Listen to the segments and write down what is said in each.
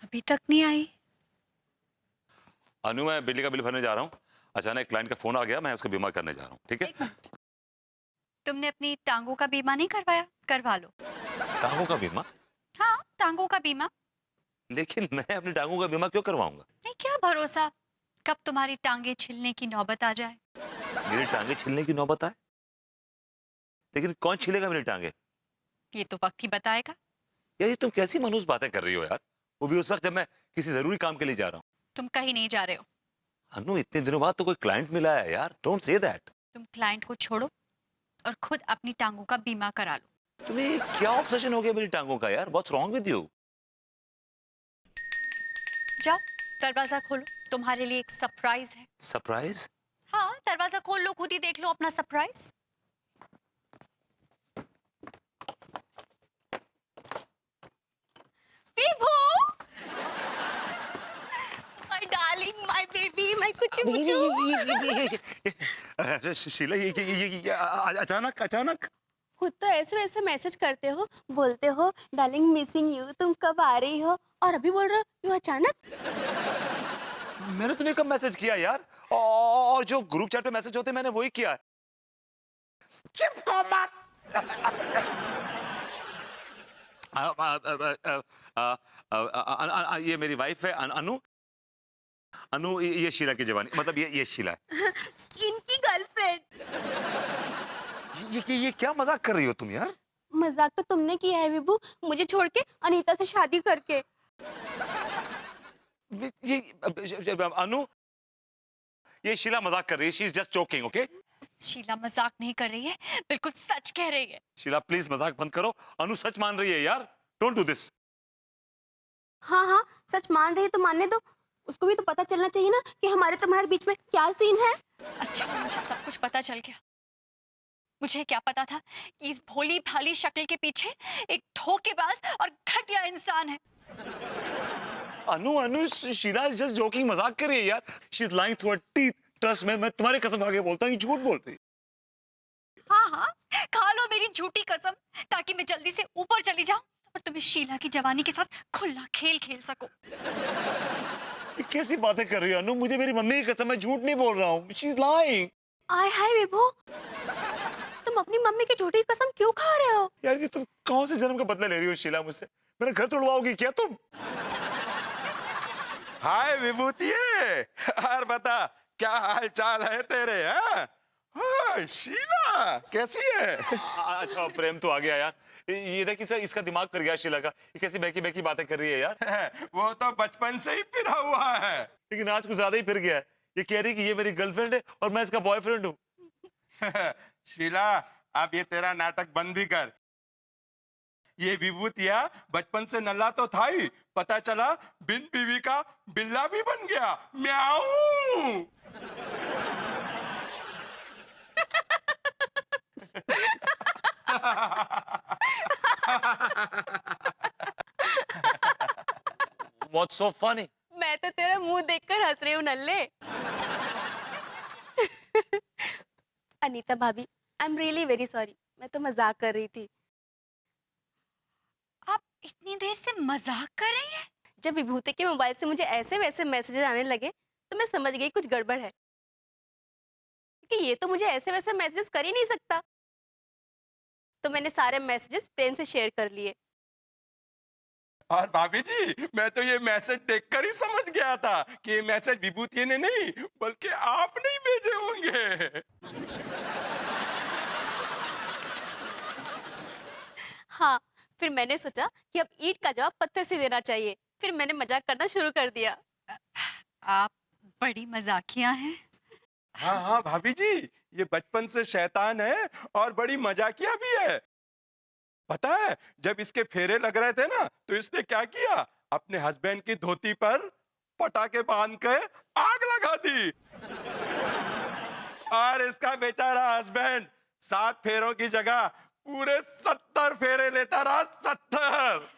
अभी तक नहीं आई। अनु, मैं बिजली का बिल भरने जा रहा हूँ। अचानक क्लाइंट का फोन आ गया, मैं उसका बीमा करने जा रहा हूँ। ठीक है? एक मिनट, तुमने अपनी टांगों का बीमा नहीं करवाया? करवा लो। टांगों का बीमा? हाँ, टांगों का बीमा। लेकिन मैं अपनी टांगों का बीमा क्यों करवाऊंगा? नहीं, क्या भरोसा कब तुम्हारी टांगे छिलने की नौबत आ जाए। मेरी टांगे छिलने की नौबत आए? लेकिन कौन छिलेगा मेरी टांगे? ये तो वक्त ही बताएगा। यार, ये तुम कैसी मनहूस बातें कर रही हो यार। वो भी उस वक्त जब मैं किसी जरूरी काम के लिए जा रहा हूँ। तुम कहीं नहीं जा रहे हो। अनु, इतने दिनों बाद तो कोई क्लाइंट मिला है यार। Don't say that. तुम क्लाइंट को छोड़ो और खुद अपनी टांगों का बीमा करा लो। तुम्हें क्या ऑब्सेशन हो गया मेरी टांगों का यार? What's wrong with you? जाओ, दरवाजा खोलो, तुम्हारे लिए एक सरप्राइज है। सरप्राइज? हाँ, दरवाजा खोल लो, खुद ही देख लो अपना surprise. Vibhu, my darling, my baby, my कुचू अरे शीला, ये अचानक अचानक। खुद तो ऐसे वैसे मैसेज करते हो, बोलते हो डार्लिंग मिसिंग यू, तुम कब आ रही हो, और अभी बोल रहे हो यू अचानक। मैंने तुम्हें कब मैसेज किया यार? और जो ग्रुप चैट पे मैसेज होते मैंने वही किया है। चिपको मत। ये मेरी वाइफ है अनु। अनु, ये शीला की जवानी, मतलब ये शीला है। इनकी गर्लफ्रेंड। ये क्या मजाक कर रही हो तुम यार? मजाक तो तुमने किया है विभू, मुझे छोड़ के अनीता से शादी करके। अनु, ये शीला मजाक कर रही है। She is just joking, okay? Sheela मजाक नहीं कर रही है, बिल्कुल सच कह रही है। शीला, प्लीज मजाक बंद करो। अनु सच मान रही है यार। Don't do this. हाँ हाँ, सच मान रही है तो मानने दो, उसको भी तो पता चलना चाहिए ना कि हमारे तुम्हारे बीच में क्या सीन है। अच्छा, मुझे सब कुछ पता चल गया। मुझे क्या पता था कि इस भोली भाली शक्ल के पीछे एक धोखेबाज और घटिया इंसान है। अनु अनु, शीला इज जस्ट जोकिंग, मजाक कर रही है यार। She is lying through her teeth. Trust में, मैं तुम्हारी कसम खा के बोलता हूँ, ये झूठ बोल रही है। हाँ हाँ, खा लो मेरी झूठी कसम, ताकि मैं जल्दी से ऊपर चली जाऊं और तुम्हें शीला की जवानी के साथ खुला खेल खेल सको। ये कैसी बातें कर रही हो अनु? मुझे मेरी मम्मी की कसम, मैं झूठ नहीं बोल रहा हूँ। She is lying. आय हाय विभू, तुम अपनी मम्मी की झूठी कसम क्यों खा रहे हो। यार, ये तुम कौन से जन्म का बदला ले रही हो शीला मुझसे? मेरा घर तोड़वाओगी क्या तुम? हाय विभूतिये, और बता क्या हाल चाल है तेरे? हाँ शीला कैसी है? अच्छा, प्रेम तो आ गया यार। ये देख, इसका दिमाग फिर गया शीला का। ये कैसी बहकी बहकी बातें कर रही है यार। वो तो बचपन से ही फिरा हुआ है। लेकिन आज कुछ ज्यादा ही फिर गया है। ये कह रही कि ये मेरी गर्लफ्रेंड है और मैं इसका बॉयफ्रेंड हूँ। शीला, अब ये तेरा नाटक बंद भी कर। ये विभूतिया बचपन से नल्ला तो था ही, पता चला बिन बीवी का बिल्ला भी बन गया। म्याऊ। What's so funny? मैं तो तेरा मुंह देखकर हंस रही हूँ नल्ले। अनीता भाभी, I am really very sorry, मैं तो मजाक कर रही थी। आप इतनी देर से मजाक कर रही हैं? जब विभूति के मोबाइल से मुझे ऐसे वैसे मैसेजेस आने लगे तो मैं समझ गई कुछ गड़बड़ है, क्योंकि ये तो मुझे ऐसे वैसे मैसेजेस कर ही नहीं सकता। तो मैंने सारे मैसेजेस प्रेम से शेयर कर लिए। और भाभी जी, मैं तो ये मैसेज देखकर ही समझ गया था कि ये मैसेज विभूति ने नहीं बल्कि आपने ही भेजे होंगे। हाँ, फिर मैंने सोचा कि अब ईंट का जवाब पत्थर से देना चाहिए, फिर मैंने मजाक करना शुरू कर दिया। आप बड़ी मजाकिया हैं। हाँ हाँ भाभी जी, ये बचपन से शैतान है और बड़ी मजाकिया भी है। पता है, जब इसके फेरे लग रहे थे ना, तो इसने क्या किया, अपने हस्बैंड की धोती पर पटाखे बांध के आग लगा दी। और इसका बेचारा हस्बैंड 7 फेरों की जगह पूरे 70 फेरे लेता रहा। 70।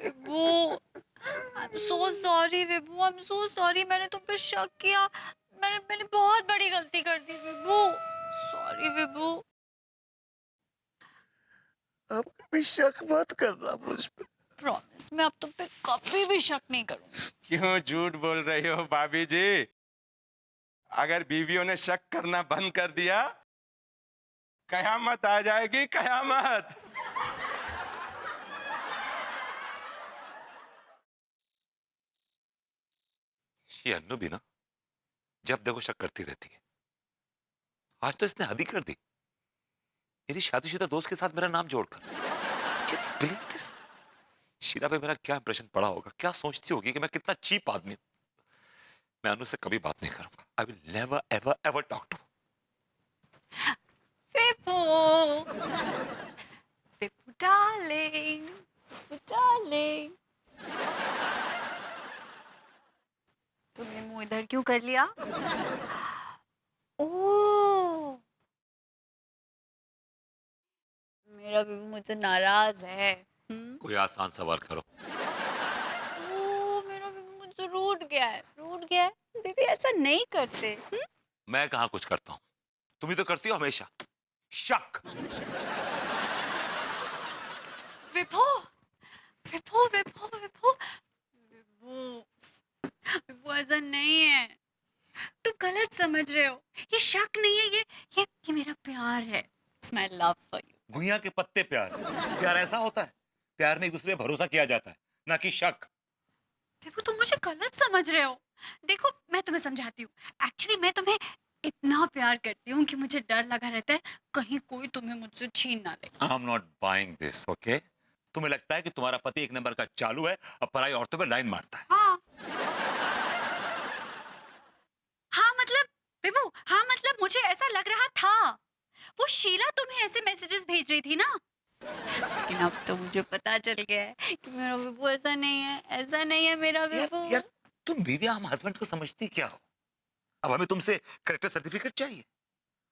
Vibhu, I am so sorry. Vibhu, I am so sorry, मैंने तुम पे शक किया। मैंने बहुत बड़ी गलती कर दी विभू। सॉरी विभू। अब कभी शक मत करना मुझ पे। प्रॉमिस मैं अब तुम पे कभी भी शक नहीं करूंगी। क्यों झूठ बोल रही हो भाभी जी? अगर बीवियों ने शक करना बंद कर दिया, कयामत आ जाएगी, कयामत। ये अन्नू भी ना जब देखो शक करती रहती है। आज तो इसने हद ही कर दी, मेरी शादीशुदा दोस्त के साथ मेरा नाम जोड़कर। Can you believe this? Sheila पे मेरा क्या इंप्रेशन पड़ा होगा, क्या सोचती होगी कि मैं कितना चीप आदमी हूं। मैं अनु से कभी बात नहीं करूंगा। I will never ever ever talk to. Vibhu Vibhu darling, Vibhu darling. तुमने मुंह इधर क्यों कर लिया? ओह, मेरा विभू मुझसे नाराज है। कोई आसान सवाल करो। ओह, मेरा विभू मुझसे रूठ गया है, रूठ गया है। बेबी ऐसा नहीं करते। मैं कहाँ कुछ करता हूँ, तुम ही तो करती हो हमेशा शक। विभू विभू विभू विभू विभू विभू ऐसा नहीं है, तुम गलत समझ रहे हो। ये शक नहीं है, ये मेरा प्यार है। It's my love for you. गुइया के पत्ते प्यार। प्यार ऐसा होता है, प्यार में एक दूसरे पर भरोसा किया जाता है, ना कि शक। देखो तुम मुझे गलत समझ रहे हो। देखो मैं तुम्हें समझाती हूँ। एक्चुअली मैं तुम्हें इतना प्यार करती हूँ कि मुझे डर लगा रहता है कहीं कोई तुम्हें मुझसे छीन ना ले। I am not buying this, okay? तुम्हें लगता है कि तुम्हारा पति एक नंबर का चालू है और पराई औरतों पे लाइन मारता है। हाँ हाँ मतलब विभू, हाँ मतलब मुझे ऐसा लग रहा था। वो शीला तुम्हें ऐसे मैसेजेस भेज रही थी ना, लेकिन अब तो मुझे पता चल गया है कि मेरा विभू ऐसा नहीं है, ऐसा नहीं है मेरा विभू। यार तुम बीवी हम हस्बैंड को समझती क्या हो? अब हमें तुमसे कैरेक्टर सर्टिफिकेट चाहिए।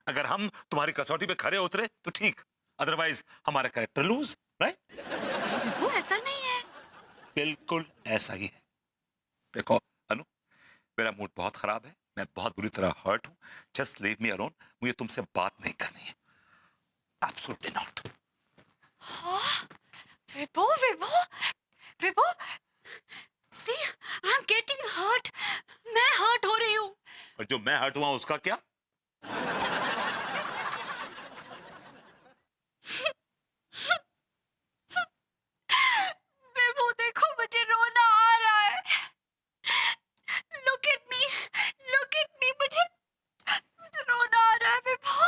अगर हम तुम्हारी कसौटी पे खरे उतरे तो ठीक, अदरवाइज हमारा कैरेक्टर लूज, राइट? विभू ऐसा नहीं है। बिल्कुल ऐसा ही है। देखो अनु, मेरा मूड बहुत खराब है, मैं बहुत बुरी तरह हर्ट हूं। Just leave me alone. मुझे तुमसे बात नहीं करनी है। Absolutely not. हाँ विभू विभू विभू, सी आई एम गेटिंग हर्ट। मैं हर्ट हो रही हूँ। और जो मैं हर्ट हुआ उसका क्या? विभू देखो मुझे रोना आ रहा है। लुक एट मी, मुझे रोना आ रहा है विभू।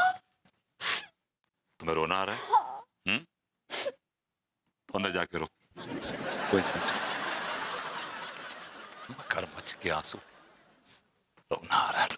तुम्हें रोना आ रहा है? तो अंदर जाके रो। कोई कर मच के आंसू, रोना आ रहा है।